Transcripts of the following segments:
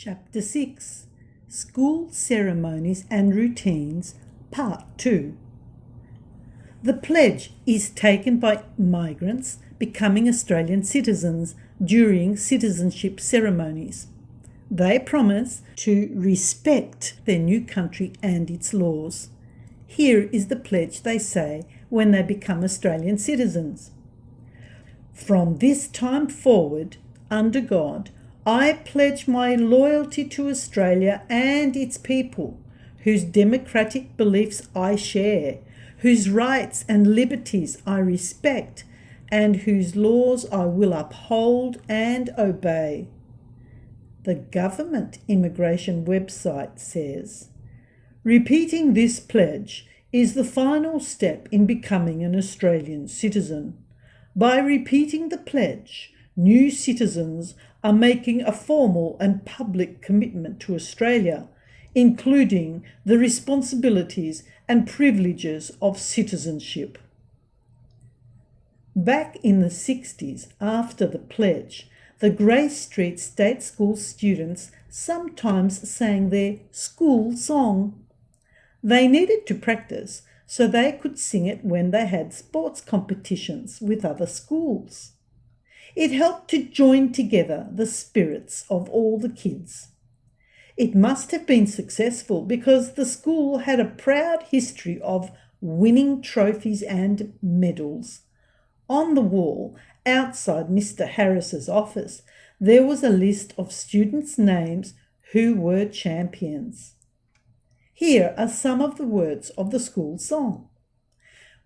Chapter 6 School Ceremonies and Routines, Part 2. The pledge is taken by migrants becoming Australian citizens during citizenship ceremonies. They promise to respect their new country and its laws. Here is the pledge they say when they become Australian citizens. From this time forward, under God, I pledge my loyalty to Australia and its people, whose democratic beliefs I share, whose rights and liberties I respect, and whose laws I will uphold and obey. The government immigration website says, repeating this pledge is the final step in becoming an Australian citizen. By repeating the pledge, new citizens are making a formal and public commitment to Australia, including the responsibilities and privileges of citizenship. Back in the 60s, after the pledge, the Grey Street State School students sometimes sang their school song. They needed to practice so they could sing it when they had sports competitions with other schools. It helped to join together the spirits of all the kids. It must have been successful because the school had a proud history of winning trophies and medals. On the wall, outside Mr. Harris's office, there was a list of students' names who were champions. Here are some of the words of the school song.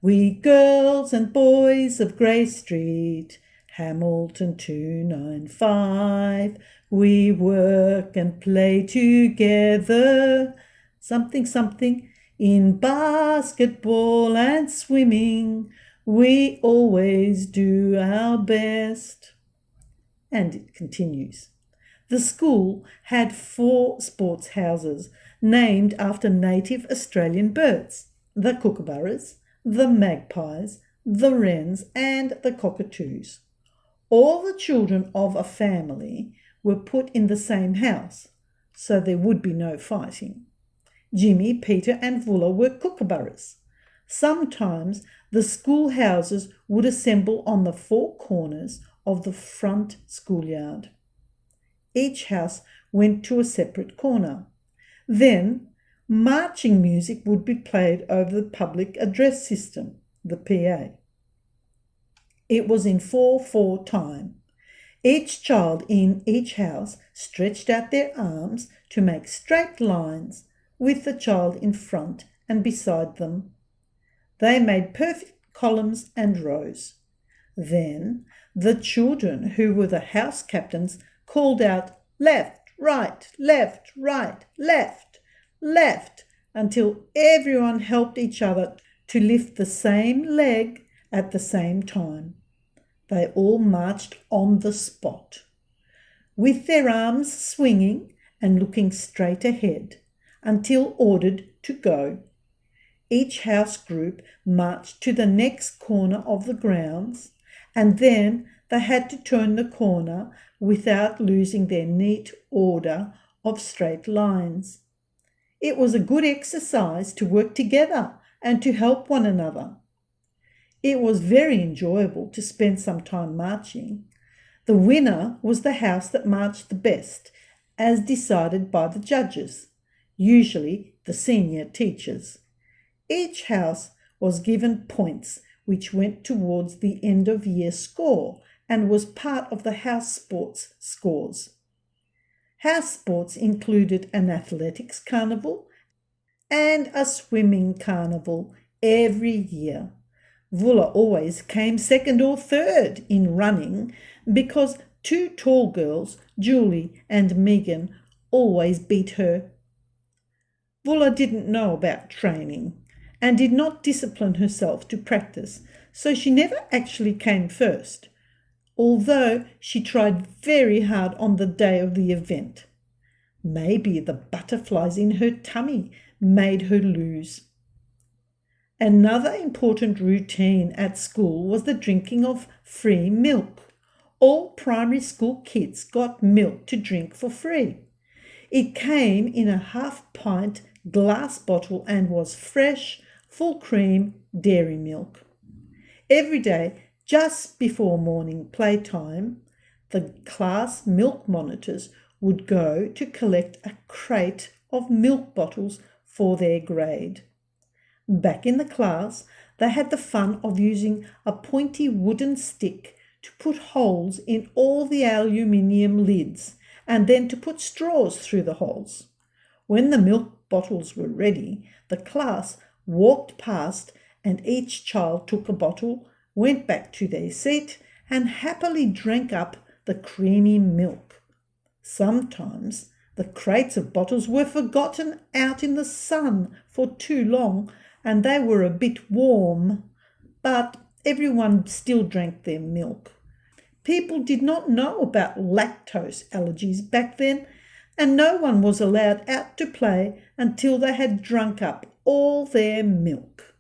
We girls and boys of Grey Street, Hamilton 295, we work and play together, something something, in basketball and swimming, we always do our best. And it continues. The school had 4 sports houses named after native Australian birds, the kookaburras, the magpies, the wrens and the cockatoos. All the children of a family were put in the same house, so there would be no fighting. Jimmy, Peter and Vulla were kookaburras. Sometimes the school houses would assemble on the 4 corners of the front schoolyard. Each house went to a separate corner. Then marching music would be played over the public address system, the PA. It was in 4/4 time. Each child in each house stretched out their arms to make straight lines with the child in front and beside them. They made perfect columns and rows. Then the children who were the house captains called out left, right, left, right, left, left, until everyone helped each other to lift the same leg at the same time. They all marched on the spot, with their arms swinging and looking straight ahead, until ordered to go. Each house group marched to the next corner of the grounds, and then they had to turn the corner without losing their neat order of straight lines. It was a good exercise to work together and to help one another. It was very enjoyable to spend some time marching. The winner was the house that marched the best, as decided by the judges, usually the senior teachers. Each house was given points which went towards the end of year score and was part of the house sports scores. House sports included an athletics carnival and a swimming carnival every year. Vulla always came second or third in running because 2 tall girls, Julie and Megan, always beat her. Vulla didn't know about training and did not discipline herself to practice, so she never actually came first, although she tried very hard on the day of the event. Maybe the butterflies in her tummy made her lose. Another important routine at school was the drinking of free milk. All primary school kids got milk to drink for free. It came in a half-pint glass bottle and was fresh, full cream dairy milk. Every day, just before morning playtime, the class milk monitors would go to collect a crate of milk bottles for their grade. Back in the class, they had the fun of using a pointy wooden stick to put holes in all the aluminium lids and then to put straws through the holes. When the milk bottles were ready, the class walked past and each child took a bottle, went back to their seat and happily drank up the creamy milk. Sometimes the crates of bottles were forgotten out in the sun for too long and they were a bit warm, but everyone still drank their milk. People did not know about lactose allergies back then, and no one was allowed out to play until they had drunk up all their milk.